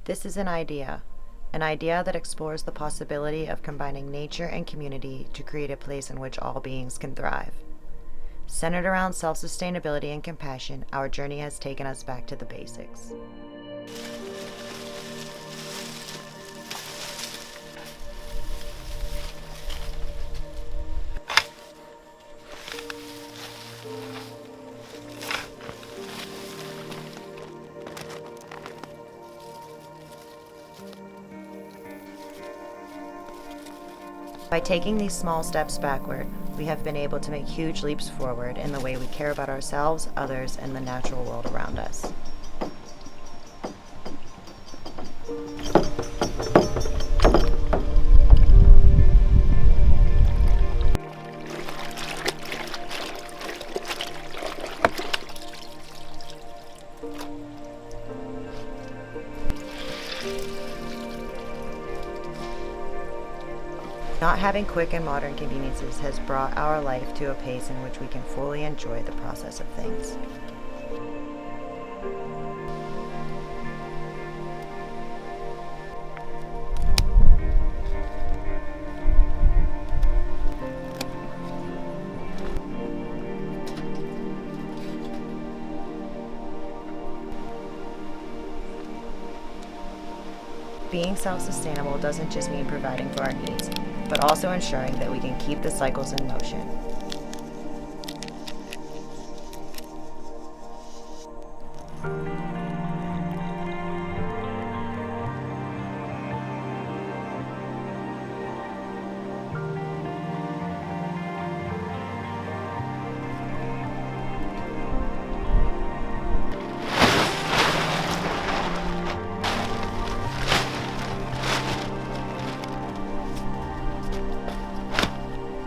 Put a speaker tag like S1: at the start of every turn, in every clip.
S1: This is an idea that explores the possibility of combining nature and community to create a place in which all beings can thrive. Centered around self-sustainability and compassion, our journey has taken us back to the basics. By taking these small steps backward, we have been able to make huge leaps forward in the way we care about ourselves, others, and the natural world around us. Not having quick and modern conveniences has brought our life to a pace in which we can fully enjoy the process of things. Being self-sustainable doesn't just mean providing for our needs, but also ensuring that we can keep the cycles in motion.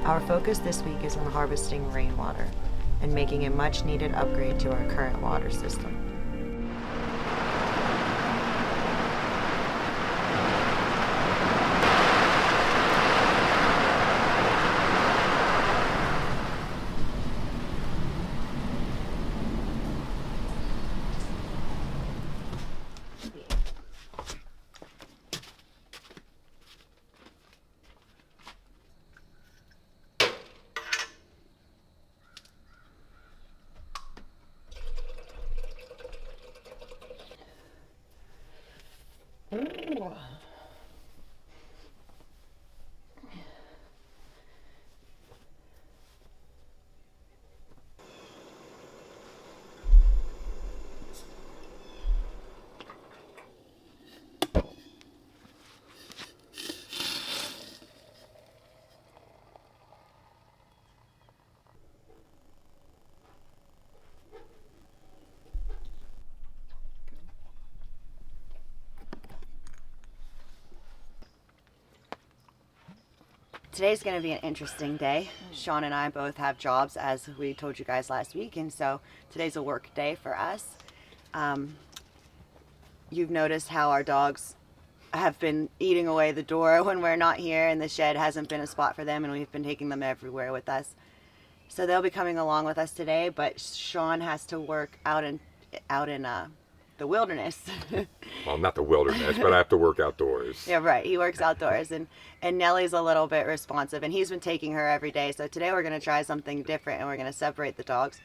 S1: Our focus this week is on harvesting rainwater and making a much needed upgrade to our current water system. Today's going to be an interesting day. Sean and I both have jobs, as we told you guys last week, and so today's a work day for us. You've noticed how our dogs have been eating away the door when we're not here, and the shed hasn't been a spot for them, and we've been taking them everywhere with us. So they'll be coming along with us today, but Sean has to work out in the wilderness.
S2: Well, not the wilderness, but I have to work outdoors.
S1: Yeah, right. He works outdoors, and Nellie's a little bit responsive, and he's been taking her every day. So today we're going to try something different, and we're going to separate the dogs.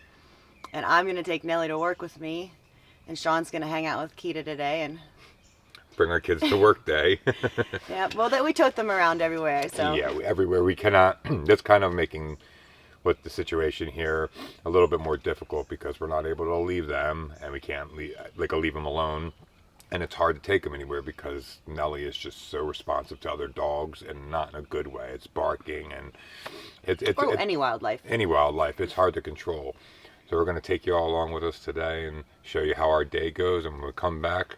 S1: And I'm going to take Nellie to work with me, and Sean's going to hang out with Keita today and
S2: bring our kids to work day.
S1: Yeah, well, we tote them around everywhere. So
S2: yeah, everywhere we cannot. That's kind of making with the situation here a little bit more difficult because we're not able to leave them, and we can't leave them alone, and it's hard to take them anywhere because Nellie is just so responsive to other dogs, and not in a good way. It's barking, and it's
S1: any wildlife.
S2: It's hard to control. So we're going to take you all along with us today and show you how our day goes, and when we come back,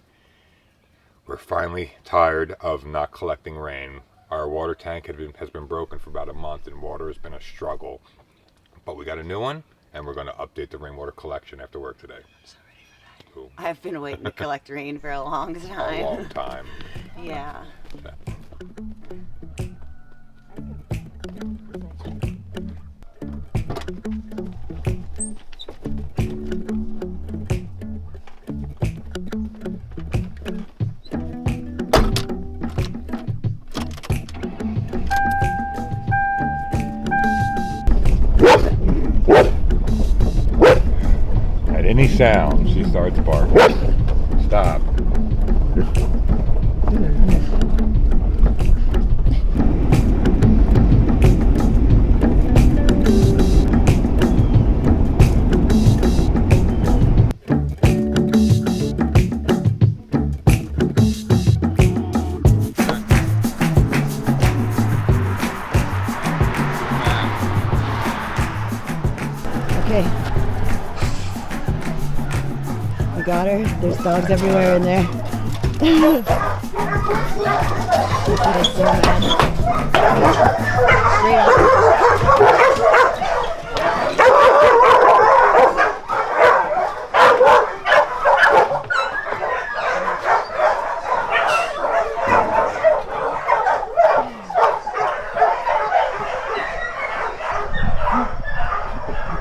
S2: we're finally tired of not collecting rain. Our water tank has been broken for about a month, and water has been a struggle. But we got a new one, and we're going to update the rainwater collection after work today.
S1: I'm so ready for that. Cool. I've been waiting to collect rain for a long time.
S2: A long time.
S1: Yeah.
S2: sound, she starts barking. Stop.
S1: Okay. I got her. There's dogs everywhere in there. It is so mad. Straight up.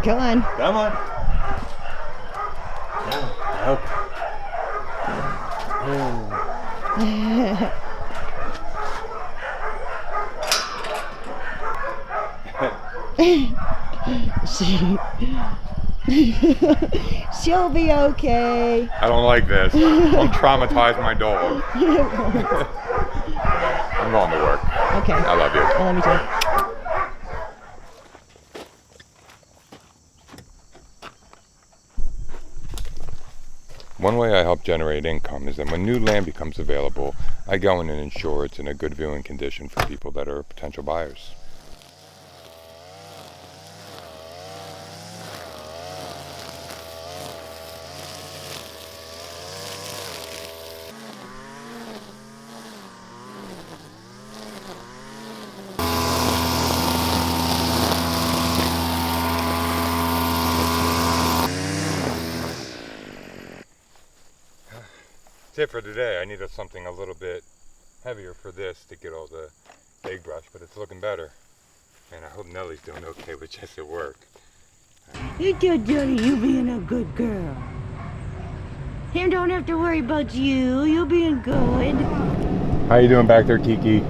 S1: Come on.
S2: Come on. Okay.
S1: She'll be okay.
S2: I don't like this. Don't traumatize my dog. I'm going to work.
S1: Okay.
S2: I love you.
S1: I love you too.
S2: One way I help generate income is that when new land becomes available, I go in and ensure it's in a good viewing condition for people that are potential buyers. That's it for today. I needed something a little bit heavier for this to get all the egg brush, but it's looking better. And I hope Nellie's doing okay with just at work.
S3: You do, Jody, you being a good girl. Him don't have to worry about you. You being good.
S2: How you doing back there, Kiki?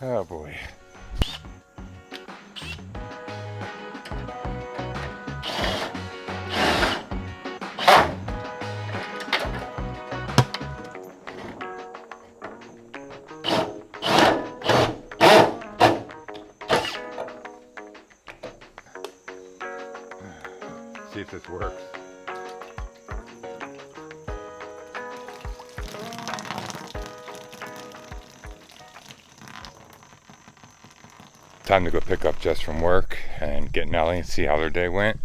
S2: Oh boy. See if this works. Time to go pick up Jess from work and get Nellie and see how their day went.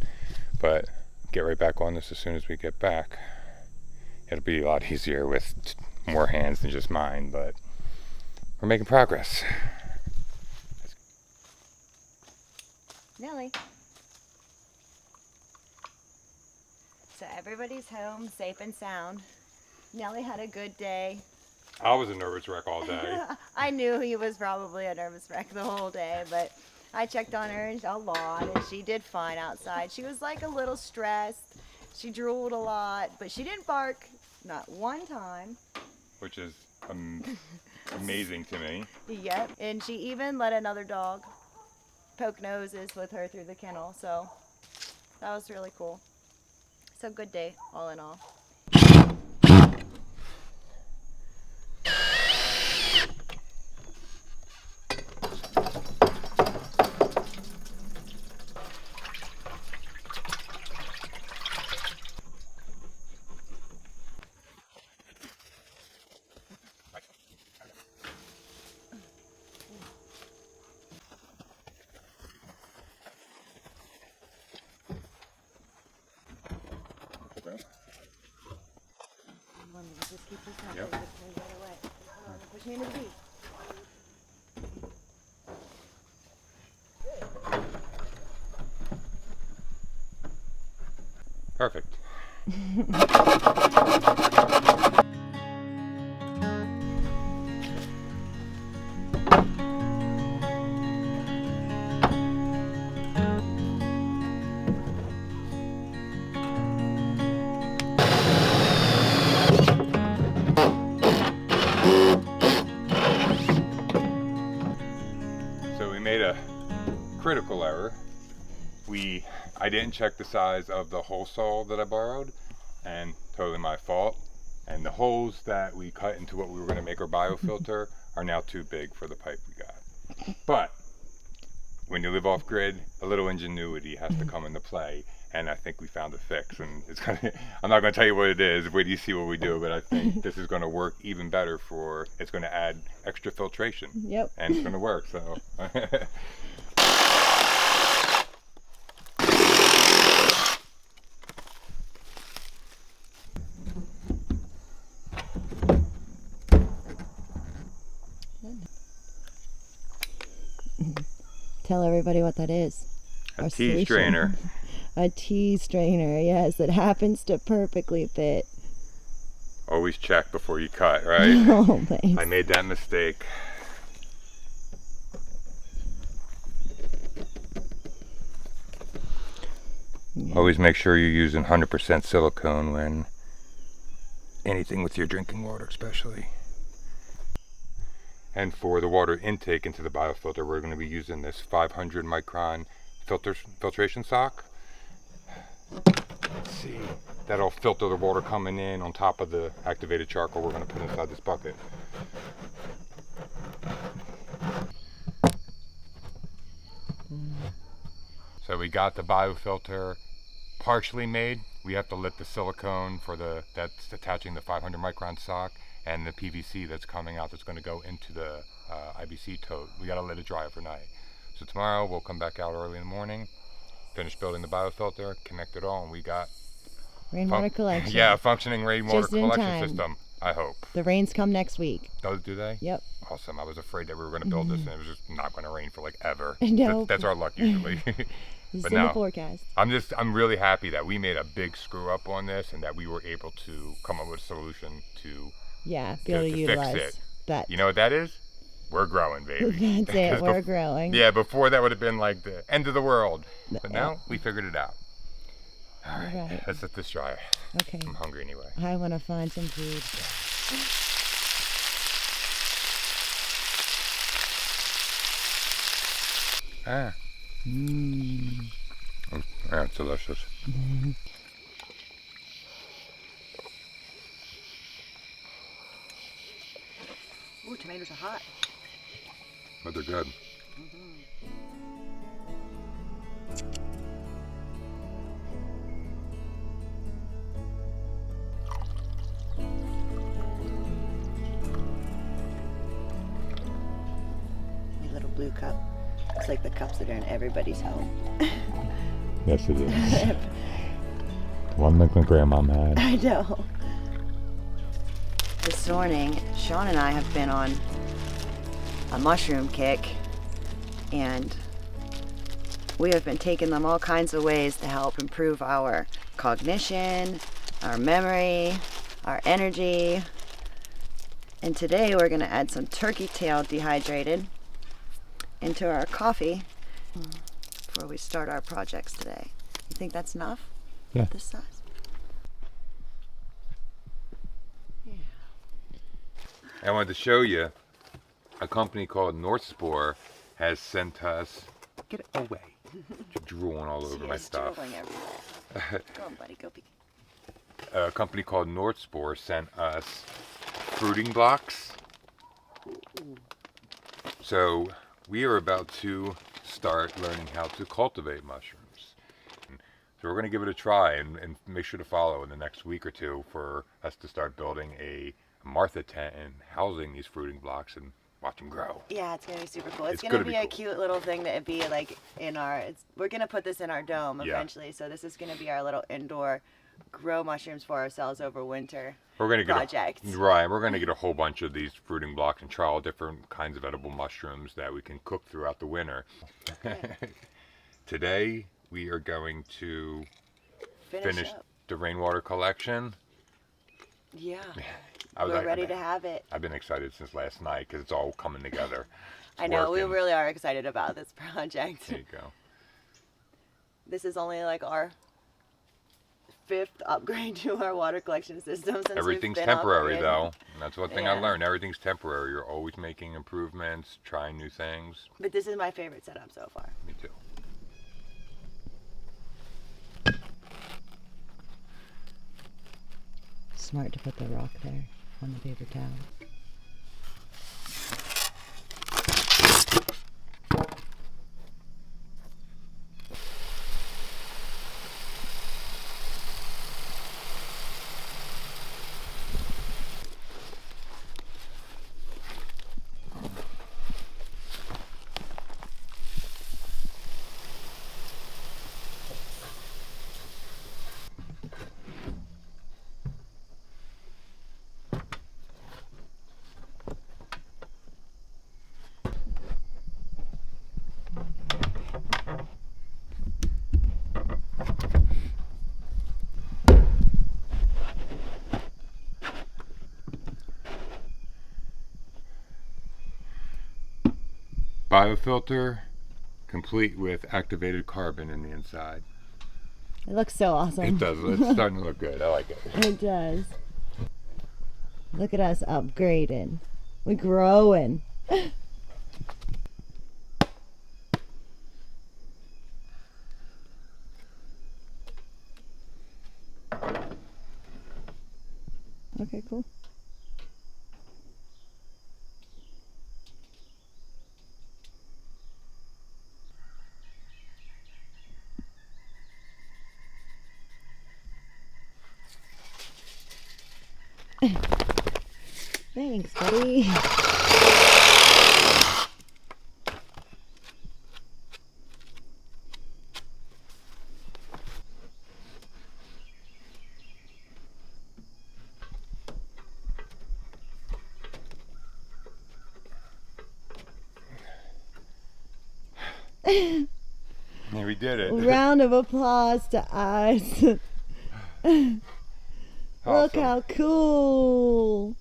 S2: But get right back on this as soon as we get back. It'll be a lot easier with more hands than just mine, but we're making progress.
S1: Nellie. So everybody's home, safe and sound. Nellie had a good day.
S2: I was a nervous wreck all day.
S1: I knew he was probably a nervous wreck the whole day, but I checked on her a lot, and she did fine outside. She was like a little stressed. She drooled a lot, but she didn't bark, not one time.
S2: Which is amazing to me.
S1: Yep, and she even let another dog poke noses with her through the kennel, so that was really cool. So good day, all in all. Just keep this up.
S2: Yep.
S1: Right away. Push me into the beach.
S2: Perfect. So we made a critical error. I didn't check the size of the hole saw that I borrowed, and totally my fault. And the holes that we cut into what we were going to make our biofilter are now too big for the pipe we got. But when you live off grid, a little ingenuity has to come into play, and I think we found a fix. And it's gonna, I'm not going to tell you what it is. Wait till you see what we do. But I think this is going to work even better for. It's going to add extra filtration.
S3: Yep.
S2: And it's going to work. So.
S3: Tell everybody what that is.
S2: A
S3: Our
S2: tea
S3: solution.
S2: strainer.
S3: A tea strainer, yes, that happens to perfectly fit.
S2: Always check before you cut, right?
S3: Oh, thanks.
S2: I made that mistake.
S3: Yeah.
S2: Always make sure you're using 100% silicone when anything with your drinking water, especially. And for the water intake into the biofilter, we're going to be using this 500 micron filtration sock. Let's see, that'll filter the water coming in on top of the activated charcoal we're going to put inside this bucket. So we got the biofilter partially made. We have to lit the silicone for that's attaching the 500 micron sock, and the PVC that's coming out that's going to go into the IBC tote. We got to let it dry overnight. So tomorrow we'll come back out early in the morning, finish building the biofilter, connect it all, and we got
S3: Rainwater collection.
S2: Yeah, a functioning rainwater
S3: Just in
S2: collection
S3: time.
S2: system, I hope.
S3: The rains come next week.
S2: Do they?
S3: Yep.
S2: Awesome. I was afraid that we were going to build this and it was just not going to rain for like ever.
S3: No.
S2: That's our luck usually.
S3: It's
S2: But
S3: in the
S2: no.
S3: forecast.
S2: I'm really happy that we made a big screw up on this and that we were able to come up with a solution to
S3: Yeah, be able to
S2: fix
S3: utilize
S2: it.
S3: that.
S2: You know what that is? We're growing, baby.
S3: That's it.
S2: 'Cause
S3: We're growing.
S2: Yeah, before that would have been like the end of the world. But now we figured it out. All right, let's let this dry.
S3: Okay.
S2: I'm hungry anyway.
S3: I want to find some food.
S2: Ah.
S3: Mmm.
S2: Yeah, it's delicious.
S1: Ooh, tomatoes are hot.
S2: But they're good.
S1: My little blue cup. It's like the cups that are in everybody's home.
S2: Yes, it is. One like my grandmom had.
S1: I know. This morning, Sean and I have been on a mushroom kick, and we have been taking them all kinds of ways to help improve our cognition, our memory, our energy. And today we're going to add some turkey tail dehydrated into our coffee before we start our projects today. You think that's enough?
S2: Yeah.
S1: This size?
S2: I wanted to show you a company called North Spore has sent us, get it away, You're drooling all over my stuff.
S1: Drooling everywhere. Go on, buddy. Go pee.
S2: A company called Nordspor sent us fruiting blocks. So we are about to start learning how to cultivate mushrooms. So we're going to give it a try and make sure to follow in the next week or two for us to start building a Martha tent and housing these fruiting blocks and watch them grow.
S1: Yeah, it's going to be super cool. It's
S2: It's
S1: going to
S2: gonna
S1: be
S2: be
S1: a
S2: cool.
S1: cute little thing that it'd be like in our, we're going to put this in our dome
S2: Yeah.
S1: eventually. So this is going to be our little indoor grow mushrooms for ourselves over winter
S2: We're going to get
S1: project.
S2: Right, we're going to get a whole bunch of these fruiting blocks and try all different kinds of edible mushrooms that we can cook throughout the winter. Today we are going to finish
S1: up.
S2: the rainwater collection.
S1: Yeah.
S2: I've
S1: Ready to have it.
S2: I've been excited since last night because it's all coming together.
S1: I know,
S2: working.
S1: we really are excited about this project.
S2: There you go.
S1: This is only like our 5th upgrade to our water collection system since
S2: Everything's
S1: we've been
S2: temporary
S1: operating.
S2: though. And that's one thing I
S1: Yeah.
S2: learned. Everything's temporary. You're always making improvements, trying new things.
S1: But this is my favorite setup so far.
S2: Me too.
S3: Smart to put the rock there on the paper towel.
S2: Biofilter, complete with activated carbon in the inside.
S3: It looks so awesome.
S2: It does. It's starting to look good. I like it.
S3: It does. Look at us upgrading. We're growing. Okay, cool. Thanks, buddy.
S2: Yeah, we did it.
S3: Round of applause to us. Look
S2: Awesome.
S3: how cool.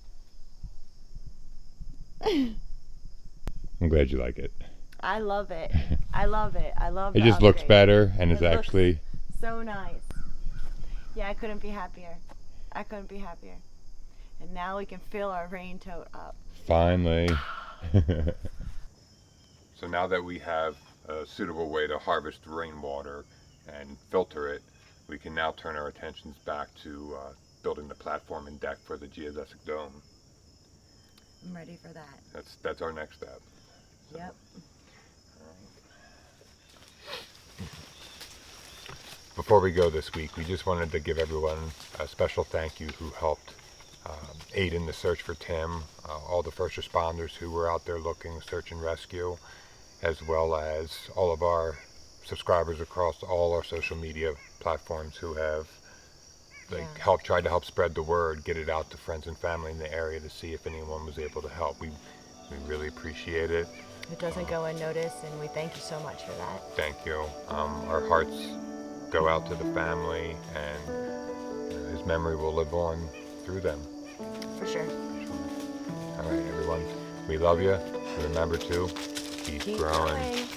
S2: I'm glad you like it.
S1: I love it. I love it. I love
S2: It
S1: the
S2: just looks
S1: upgrade.
S2: better and
S1: It
S2: it's
S1: looks
S2: actually
S1: so nice. Yeah, I couldn't be happier. I couldn't be happier. And now we can fill our rain tote up.
S2: finally. So now that we have a suitable way to harvest rainwater and filter it, we can now turn our attentions back to building the platform and deck for the geodesic dome.
S1: I'm ready for that.
S2: That's our next step.
S1: Yep.
S2: Before we go this week, we just wanted to give everyone a special thank you who helped aid in the search for Tim, all the first responders who were out there looking, search and rescue, as well as all of our subscribers across all our social media platforms who have tried to help spread the word, get it out to friends and family in the area to see if anyone was able to help. We really appreciate it.
S1: It doesn't go unnoticed, and we thank you so much for that.
S2: Thank you. Our hearts go out to the family, and his memory will live on through them.
S1: For sure.
S2: All right, everyone. We love you. Remember to keep growing.
S1: growing.